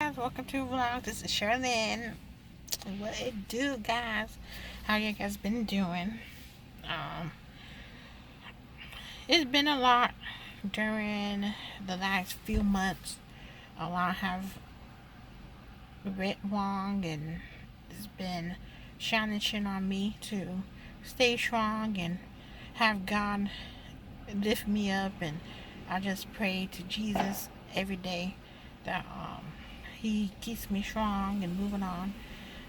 guys, welcome to vlog. This is Charlene. What it do, guys? How you guys been doing? Um, it's been a lot during the last few months. A lot have went wrong, and it's been challenging on me to stay strong and have God lift me up. And I just pray to Jesus every day that He keeps me strong and moving on.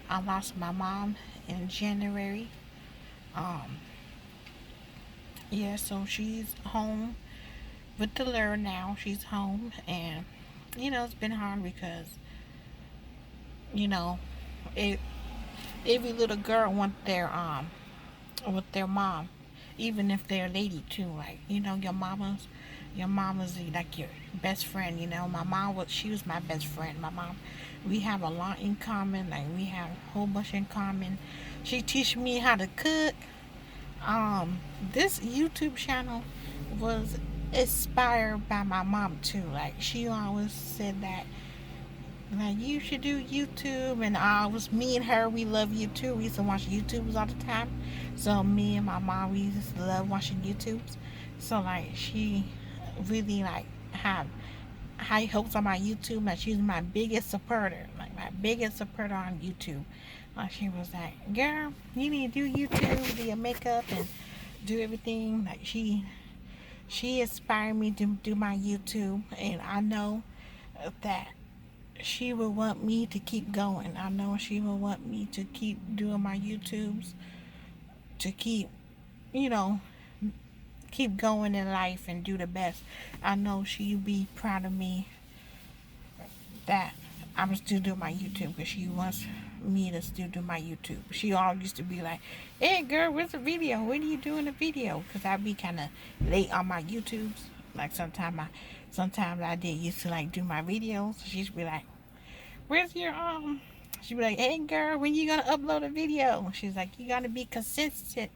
I lost my mom in January. Um, yeah, so she's home with the Lord now. She's home, and it's been hard because you know, it, every little girl want their with their mom, even if they're a lady too. Like your mama's like your best friend. My mom she was my best friend. My mom, we have a lot in common. Like we have a whole bunch in common. She teach me how to cook. This YouTube channel was inspired by my mom too. Like she always said that like you should do YouTube, and I was me and her. We love YouTube. We used to watch YouTubes all the time. So me and my mom, we used to love watching YouTubes. So like she really like have high hopes on my YouTube. Like she's my biggest supporter, like my biggest supporter on YouTube. Like she was like, "Girl, you need to do YouTube, do your makeup, and do everything." Like she inspired me to do my YouTube, and I know that she will want me to keep going. I know she will want me to keep doing my YouTubes, to keep, you know, keep going in life and do the best. I know she'll be proud of me that I'm still doing my YouTube because she wants me to still do my YouTube. She always used to be like, "Hey girl, where's the video? When are you doing the video?" Because I be kind of late on my YouTubes. Like sometimes I did used to like do my videos. She'd be like, "Where's your She'd be like, "Hey girl, when you gonna upload a video?" She's like, "You gotta be consistent,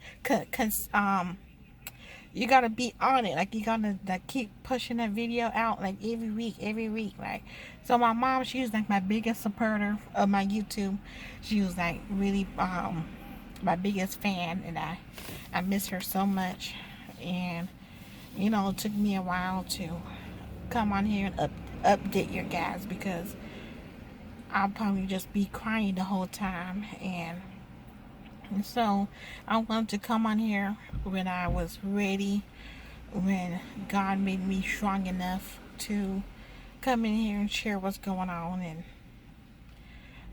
you gotta be on it. Like you gotta like keep pushing that video out like every week." Like, so my mom, she was like my biggest supporter of my YouTube. She was like really my biggest fan, and I miss her so much. And it took me a while to come on here and update your guys because I'll probably just be crying the whole time. And so I wanted to come on here when I was ready, when God made me strong enough to come in here and share what's going on. And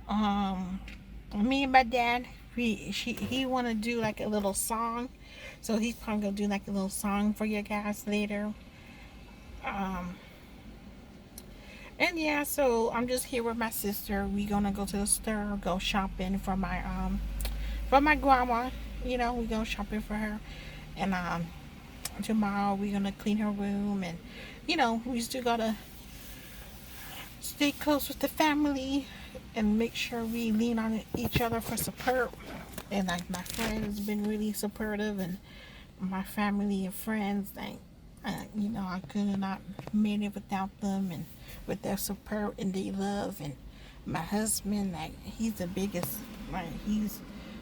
um, me and my dad, he want to do like a little song, so he's probably gonna do like a little song for you guys later. Um, and yeah, so I'm just here with my sister. We gonna go to the store, go shopping for my grandma. We go shopping for her, and tomorrow we're gonna clean her room, and we still gotta stay close with the family and make sure we lean on each other for support. And like my friend has been really supportive, and my family and friends, like I could not made it without them, and with their support and their love. And my husband, like he's the biggest, like he's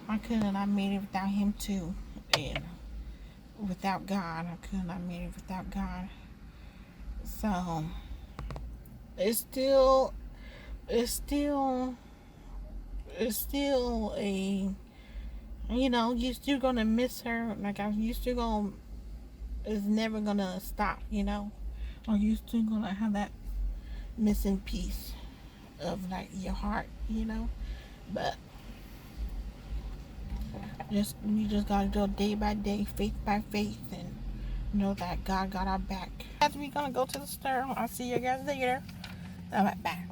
I could not made it without him too. And without God, I could not made it without God. So it's still it's still it's still a you still gonna miss her. Like you still gonna it's never gonna stop. Or you still gonna have that missing piece of like your heart. But we just gotta go day by day, faith by faith, and know that God got our back. As we gonna go to the store, I'll see you guys later. Alright, bye.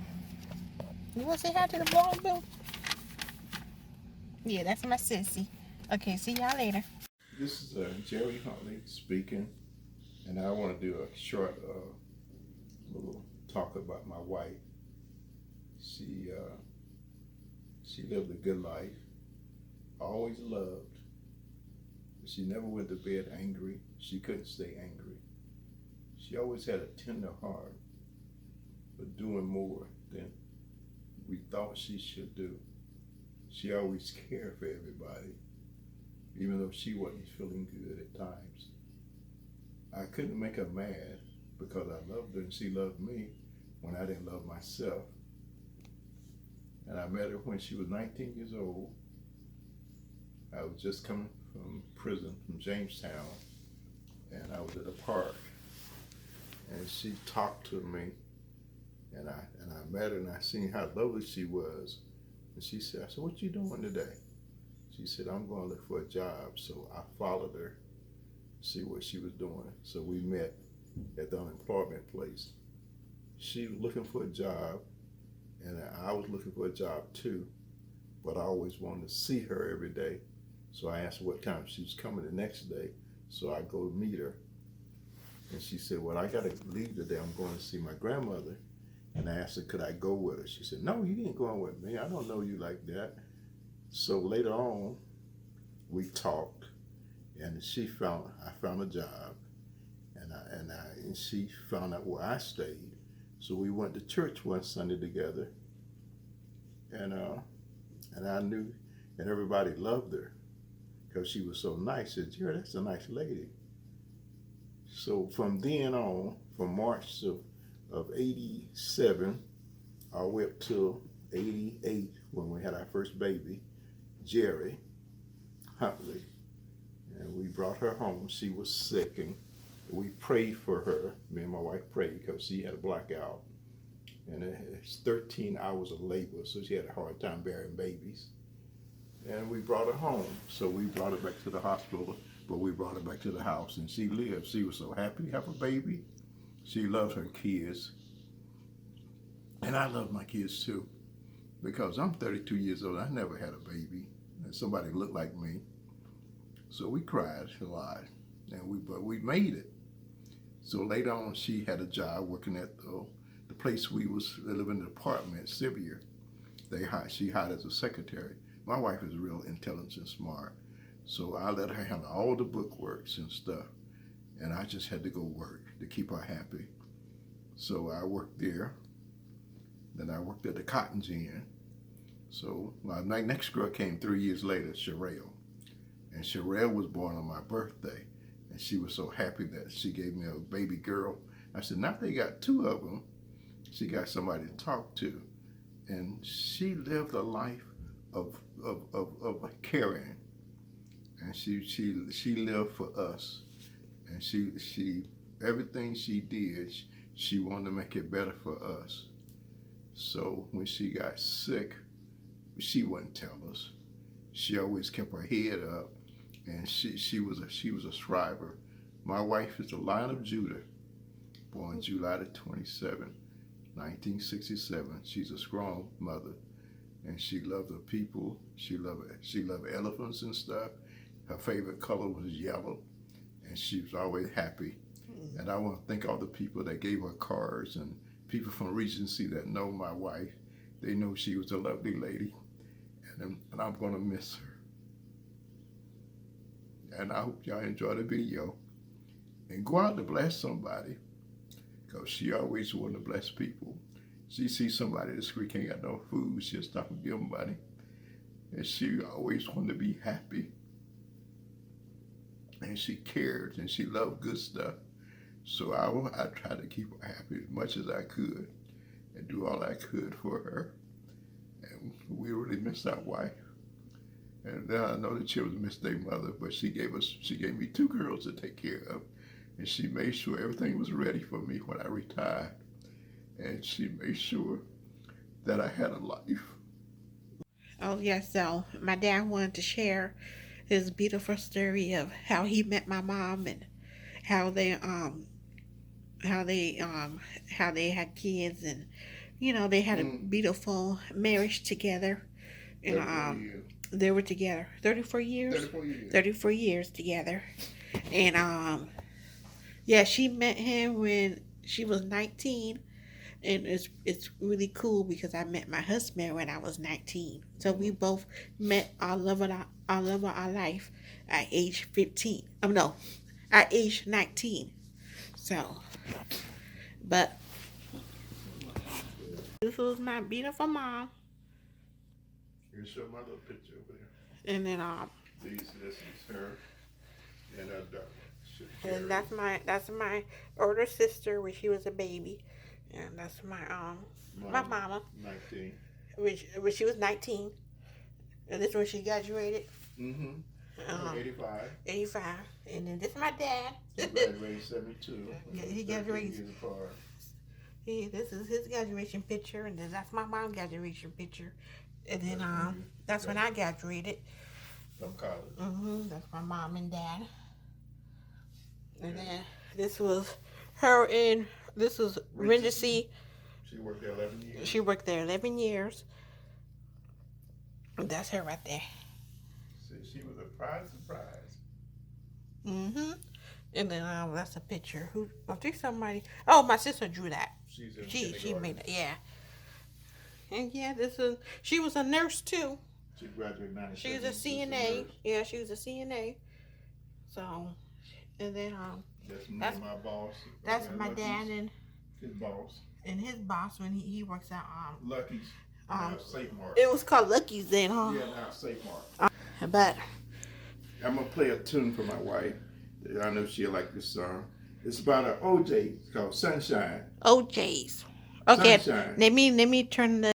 You wanna say hi to the vlog, Bill? Yeah, that's my sissy. Okay, see y'all later. This is Jerry Huntley speaking, and I want to do a short little talk about my wife. She she lived a good life, always loved, but she never went to bed angry. She couldn't stay angry. She always had a tender heart, but doing more than thought she should do. She always cared for everybody, even though she wasn't feeling good at times. I couldn't make her mad because I loved her and she loved me when I didn't love myself. And I met her when she was 19 years old. I was just coming from prison from Jamestown, and I was at a park, and she talked to me, and I met her, and I seen how lovely she was, and she said, I said, what you doing today? She said, I'm going to look for a job. So I followed her, see what she was doing. So we met at the unemployment place. She was looking for a job, and I was looking for a job too, but I always wanted to see her every day. So I asked her what time she was coming the next day, so I go meet her. And she said, well, I got to leave today. I'm going to see my grandmother. And I asked her, could I go with her? She said, no, you ain't going with me. I don't know you like that. So later on, we talked, and I found a job, and she found out where I stayed. So we went to church one Sunday together, and I knew, and everybody loved her because she was so nice. I said, Jerry, that's a nice lady. So from then on, from March of 87, all the way up till 88, when we had our first baby, Jerry Huntley, and we brought her home. She was sick, and we prayed for her. Me and my wife prayed because she had a blackout, and it's 13 hours of labor, so she had a hard time bearing babies. And we brought her home. So we brought her back to the hospital, but we brought her back to the house, and she lived. She was so happy to have a baby. She loved her kids, and I love my kids too, because I'm 32 years old. I never had a baby, and somebody looked like me. So we cried a lot, but we made it. So later on, she had a job working at the place we was living in, the apartment, Sevier. She hired as a secretary. My wife is real intelligent and smart, so I let her handle all the bookworks and stuff, and I just had to go work to keep her happy. So I worked there. Then I worked at the cotton gin. So my next girl came 3 years later, Sherelle. And Sherelle was born on my birthday. And she was so happy that she gave me a baby girl. I said, now they got two of them. She got somebody to talk to. And she lived a life of caring. And she lived for us. And she everything she did, she wanted to make it better for us. So when she got sick, she wouldn't tell us. She always kept her head up, and she was a striver. My wife is the Lion of Judah, born July the 27th, 1967. She's a strong mother, and she loved the people. She loved elephants and stuff. Her favorite color was yellow, and she was always happy. And I want to thank all the people that gave her cards, and people from Regency that know my wife. They know she was a lovely lady, and I'm going to miss her. And I hope y'all enjoy the video. And go out to bless somebody, because she always wanted to bless people. She sees somebody in the street ain't got no food, she'll stop and give them money. And she always wanted to be happy. And she cared, and she loved good stuff. So I tried to keep her happy as much as I could and do all I could for her. And we really missed our wife. And I know the children missed their mother, but she gave me two girls to take care of. And she made sure everything was ready for me when I retired. And she made sure that I had a life. Oh, yes. So my dad wanted to share his beautiful story of how he met my mom and how they had kids, and they had a beautiful marriage together, and they were together 34 years. 34 years together. And yeah, she met him when she was 19, and it's really cool because I met my husband when I was 19. So we both met our love of our life at age 15. No, at age 19. So, but this was my beautiful mom. You show my little picture over there. And then This is her and her daughter. and that's my older sister when she was a baby, and that's my mama 19. when she was 19, and this when she graduated. Mm-hmm. 85. 85, and then this is my dad. He graduated 72. He graduated. Years apart. This is his graduation picture, and then that's my mom's graduation picture, and then that's when I graduated from college. That's my mom and dad, and then this was her and this was Regency. She worked there 11 years. She worked there 11 years. And that's her right there. See, she was a surprise. And then that's a picture. Who? I think somebody. Oh, my sister drew that. She made it. Yeah. And yeah, she was a nurse too. She graduated 97. She was a CNA. Yeah, she was a CNA. So, and then that's my boss. That's my dad and his boss. And his boss when he works at Lucky's. Safe Mart. It was called Lucky's then, huh? Yeah, now Safe Mart. But I'm gonna play a tune for my wife. I know she'll like this song. It's about an OJ. It's called Sunshine. OJ's. Okay. Sunshine. Let me turn the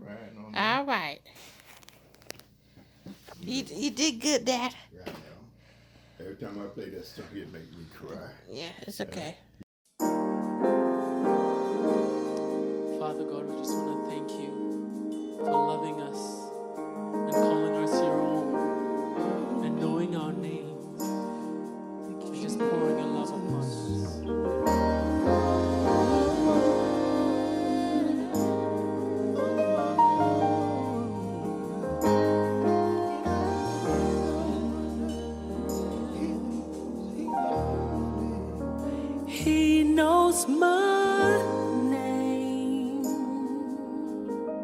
crying on that. All right. You did good, Dad. Yeah, I know. Every time I play that song, it makes me cry. Yeah, it's okay. Father God, we just want to thank you for loving us